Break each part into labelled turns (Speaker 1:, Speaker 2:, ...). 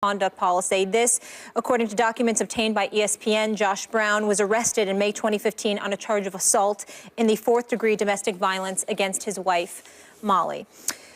Speaker 1: conduct policy. This, according to documents obtained by ESPN, Josh Brown was arrested in May 2015 on a charge of assault in the fourth-degree domestic violence against his wife, Molly.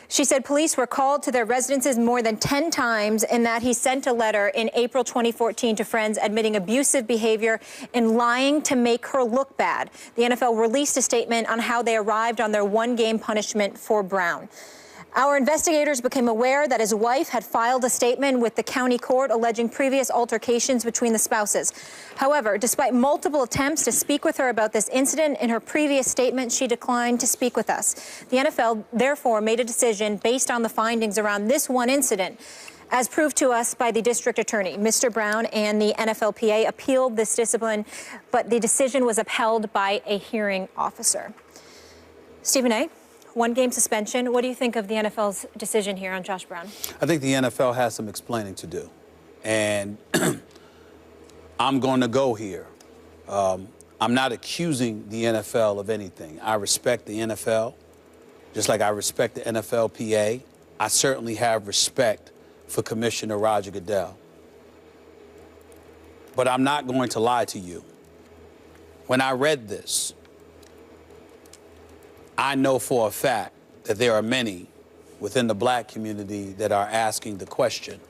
Speaker 1: She said police were called to their residences more than 10 times and that he sent a letter in April 2014 to friends admitting abusive behavior and lying to make her look bad. The NFL released a statement on how they arrived on their one-game punishment for Brown. Our investigators became aware that his wife had filed a statement with the county court alleging previous altercations between the spouses. However, despite multiple attempts to speak with her about this incident, in her previous statement, she declined to speak with us. The NFL, therefore, made a decision based on the findings around this one incident. As proved to us by the district attorney, Mr. Brown and the NFLPA appealed this discipline, but the decision was upheld by a hearing officer. Stephen A., one-game suspension. What do you think of the NFL's decision here on Josh Brown?
Speaker 2: I think the NFL has some explaining to do. And I'm going to go here. I'm not accusing the NFL of anything. I respect the NFL, just like I respect the NFLPA. I certainly have respect for Commissioner Roger Goodell. But I'm not going to lie to you. When I read this, I know for a fact that there are many within the black community that are asking the question,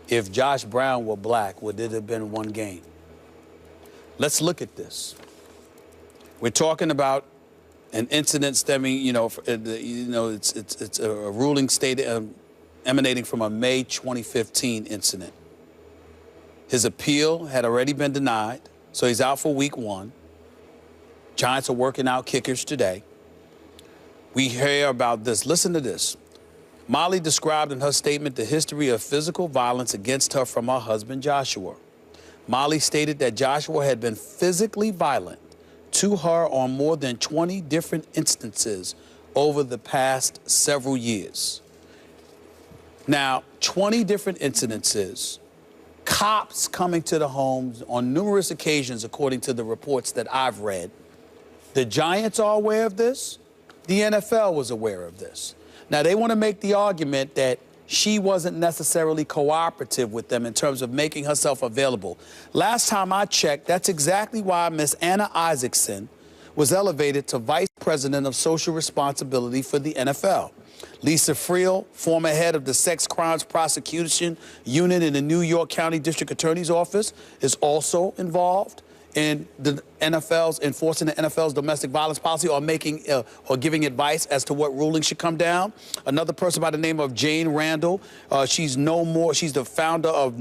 Speaker 2: if Josh Brown were black, would it have been one game? Let's look at this. We're talking about an incident stemming, it's a ruling state emanating from a May 2015 incident. His appeal had already been denied, so he's out for week 1. Giants are working out kickers today. We hear about this. Listen to this. Molly described in her statement the history of physical violence against her from her husband, Joshua. Molly stated that Joshua had been physically violent to her on more than 20 different instances over the past several years. Now, 20 different incidences, cops coming to the homes on numerous occasions, according to the reports that I've read. The Giants are aware of this. The NFL was aware of this. Now, they want to make the argument that she wasn't necessarily cooperative with them in terms of making herself available. Last time I checked, that's exactly why Miss Anna Isaacson was elevated to Vice President of Social Responsibility for the NFL. Lisa Friel, former head of the Sex Crimes Prosecution Unit in the New York County District Attorney's Office, is also involved in the NFL's enforcing the NFL's domestic violence policy or making or giving advice as to what ruling should come down. Another person by the name of Jane Randall, she's No More. She's the founder of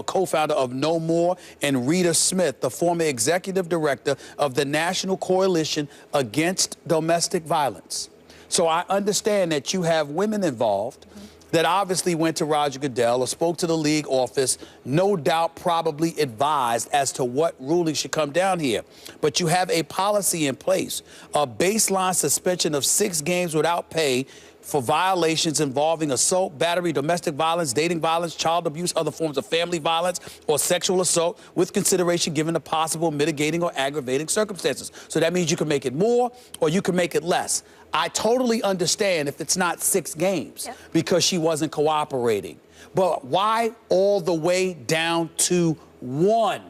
Speaker 2: co-founder of No More, and Rita Smith, the former executive director of the National Coalition Against Domestic Violence. So I understand that you have women involved that obviously went to Roger Goodell or spoke to the league office, no doubt probably advised as to what ruling should come down here. But you have a policy in place, a baseline suspension of 6 games without pay for violations involving assault, battery, domestic violence, dating violence, child abuse, other forms of family violence, or sexual assault, with consideration given the possible mitigating or aggravating circumstances. So that means you can make it more or you can make it less. I totally understand if it's not 6 games because she wasn't cooperating. But why all the way down to 1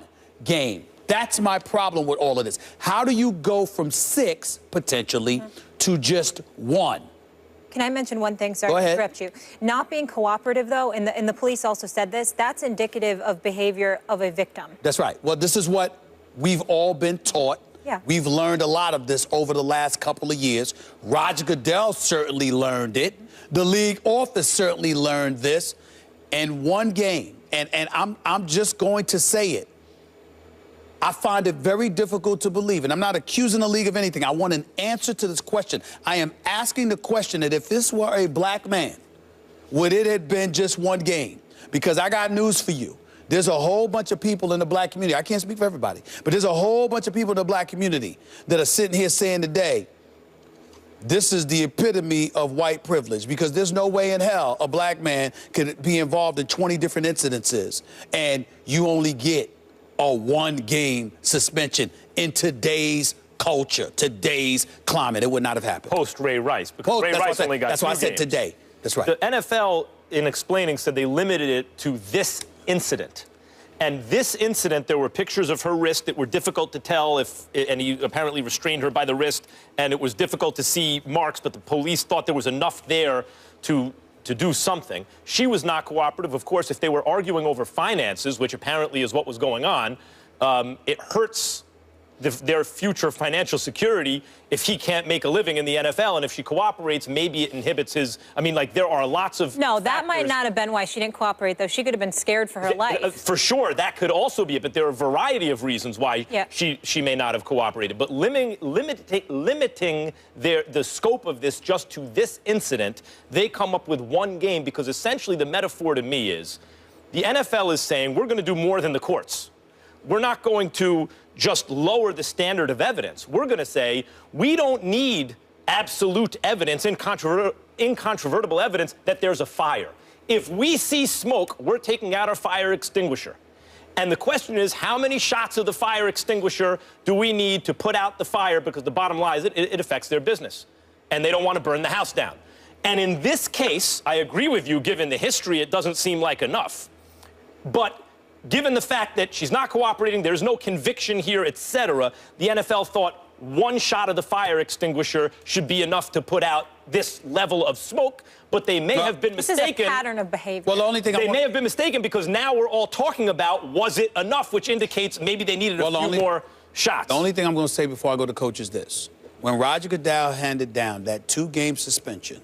Speaker 2: game? That's my problem with all of this. How do you go from 6, potentially, to just 1?
Speaker 1: Can I mention one thing? Sorry to interrupt you. Not being cooperative, though, and the police also said this, that's indicative of behavior of a victim.
Speaker 2: That's right. Well, this is what we've all been taught.
Speaker 1: Yeah.
Speaker 2: We've learned a lot of this over the last couple of years. Roger Goodell certainly learned it. The league office certainly learned this. And 1 game, and I'm just going to say it, I find it very difficult to believe, and I'm not accusing the league of anything. I want an answer to this question. I am asking the question that if this were a black man, would it have been just 1 game? Because I got news for you. There's a whole bunch of people in the black community. I can't speak for everybody, but there's a whole bunch of people in the black community that are sitting here saying today, this is the epitome of white privilege, because there's no way in hell a black man could be involved in 20 different incidences and you only get a 1-game suspension in today's culture, today's climate. It would not have happened.
Speaker 3: Post Ray Rice, because Ray Rice only got 2 games.
Speaker 2: That's why I said today. That's right.
Speaker 3: The NFL in explaining, said they limited it to this incident. And this incident, there were pictures of her wrist that were difficult to tell and he apparently restrained her by the wrist, and it was difficult to see marks, but the police thought there was enough there to do something. She was not cooperative. Of course, if they were arguing over finances, which apparently is what was going on, it hurts their future financial security if he can't make a living in the NFL. And if she cooperates, maybe it inhibits his... I mean, like, there are lots of
Speaker 1: No, that
Speaker 3: factors.
Speaker 1: might not have been why she didn't cooperate, though. She could have been scared for her life.
Speaker 3: For sure, that could also be it, but there are a variety of reasons why she may not have cooperated. But limiting the scope of this just to this incident, they come up with one game, because essentially the metaphor to me is the NFL is saying we're going to do more than the courts. We're not going to just lower the standard of evidence. We're going to say we don't need absolute evidence, incontrovertible evidence that there's a fire. If we see smoke, we're taking out our fire extinguisher. And the question is, how many shots of the fire extinguisher do we need to put out the fire? Because the bottom line is it affects their business, and they don't want to burn the house down. And in this case, I agree with you, given the history, it doesn't seem like enough. But given the fact that she's not cooperating, there's no conviction here, etc., the NFL thought one shot of the fire extinguisher should be enough to put out this level of smoke, but they may have been mistaken.
Speaker 1: This is a pattern of behavior.
Speaker 2: Well, the only thing
Speaker 3: they may have been mistaken, because now we're all talking about, was it enough, which indicates maybe they needed a few more shots.
Speaker 2: The only thing I'm going to say before I go to coach is this. When Roger Goodell handed down that 2-game suspension,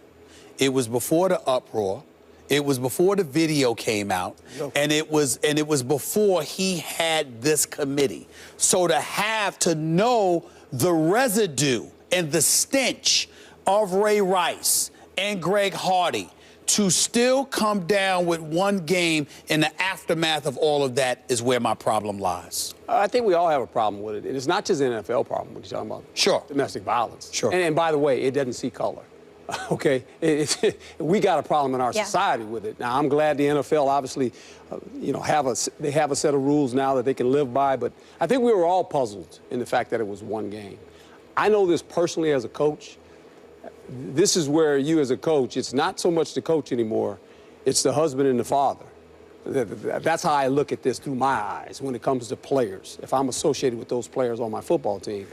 Speaker 2: it was before the uproar. It was before the video came out, and it was before he had this committee. So to know the residue and the stench of Ray Rice and Greg Hardy, to still come down with one game in the aftermath of all of that, is where my problem lies.
Speaker 4: I think we all have a problem with it. And it's not just an NFL problem when you're talking about domestic violence.
Speaker 2: Sure.
Speaker 4: And by the way, it doesn't see color. Okay, we got a problem in our society with it. Now, I'm glad the NFL obviously, they have a set of rules now that they can live by. But I think we were all puzzled in the fact that it was one game. I know this personally as a coach. This is where you as a coach, it's not so much the coach anymore. It's the husband and the father. That's how I look at this through my eyes when it comes to players, if I'm associated with those players on my football team.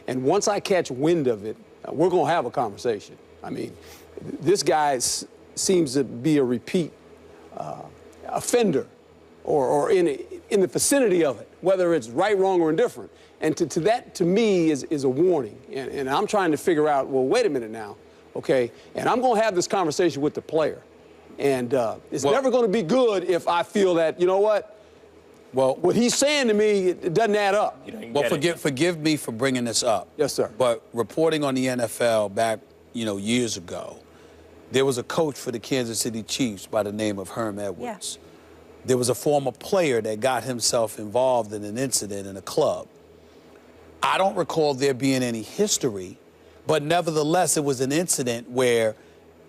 Speaker 4: And once I catch wind of it, we're going to have a conversation. I mean, this guy seems to be a repeat offender or in the vicinity of it, whether it's right, wrong, or indifferent. And that, to me, is a warning. And I'm trying to figure out, well, wait a minute now, okay? And I'm going to have this conversation with the player. And it's never going to be good if I feel that, you know what? Well, what he's saying to me, it doesn't add up.
Speaker 2: Well, forgive me for bringing this up.
Speaker 4: Yes, sir.
Speaker 2: But reporting on the NFL back, years ago, there was a coach for the Kansas City Chiefs by the name of Herm Edwards. Yeah. There was a former player that got himself involved in an incident in a club. I don't recall there being any history, but nevertheless, it was an incident where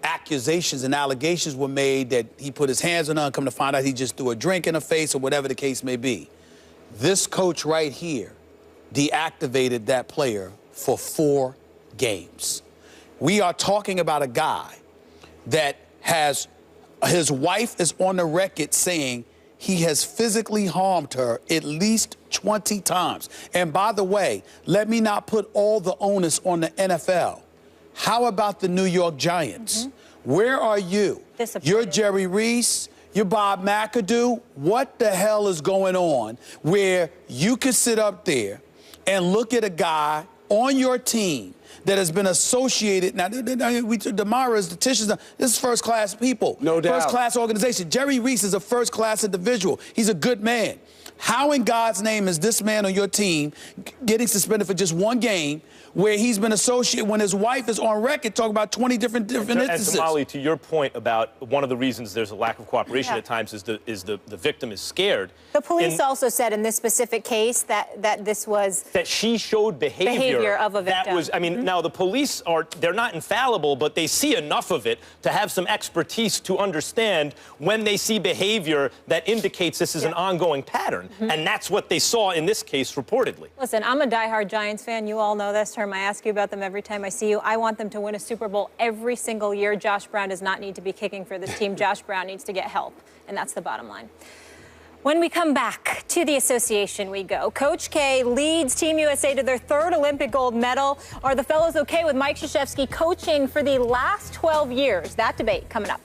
Speaker 2: accusations and allegations were made that he put his hands on her, and come to find out he just threw a drink in her face, or whatever the case may be. This coach right here deactivated that player for 4 games. We are talking about a guy that his wife is on the record saying he has physically harmed her at least 20 times. And by the way, let me not put all the onus on the NFL. How about the New York Giants? Where are you? You're Jerry Reese. You're Bob McAdoo. What the hell is going on where you could sit up there and look at a guy on your team that has been associated. Now, the Maras, the Tisches, this is first-class people.
Speaker 4: No doubt.
Speaker 2: First-class organization. Jerry Reese is a first-class individual. He's a good man. How in God's name is this man on your team getting suspended for just 1 game where he's been associated when his wife is on record talking about 20 different instances?
Speaker 3: And Molly, to your point about one of the reasons there's a lack of cooperation at times is the victim is scared.
Speaker 1: The police also said in this specific case that this was...
Speaker 3: That she showed behavior
Speaker 1: of a victim.
Speaker 3: That was, I mean, Now, the police they're not infallible, but they see enough of it to have some expertise to understand when they see behavior that indicates this is an ongoing pattern. And that's what they saw in this case, reportedly.
Speaker 1: Listen, I'm a diehard Giants fan. You all know this, Herm. I ask you about them every time I see you. I want them to win a Super Bowl every single year. Josh Brown does not need to be kicking for this team. Josh Brown needs to get help, and that's the bottom line. When we come back to the association we go. Coach K leads Team USA to their 3rd Olympic gold medal. Are the fellows okay with Mike Krzyzewski coaching for the last 12 years? That debate coming up.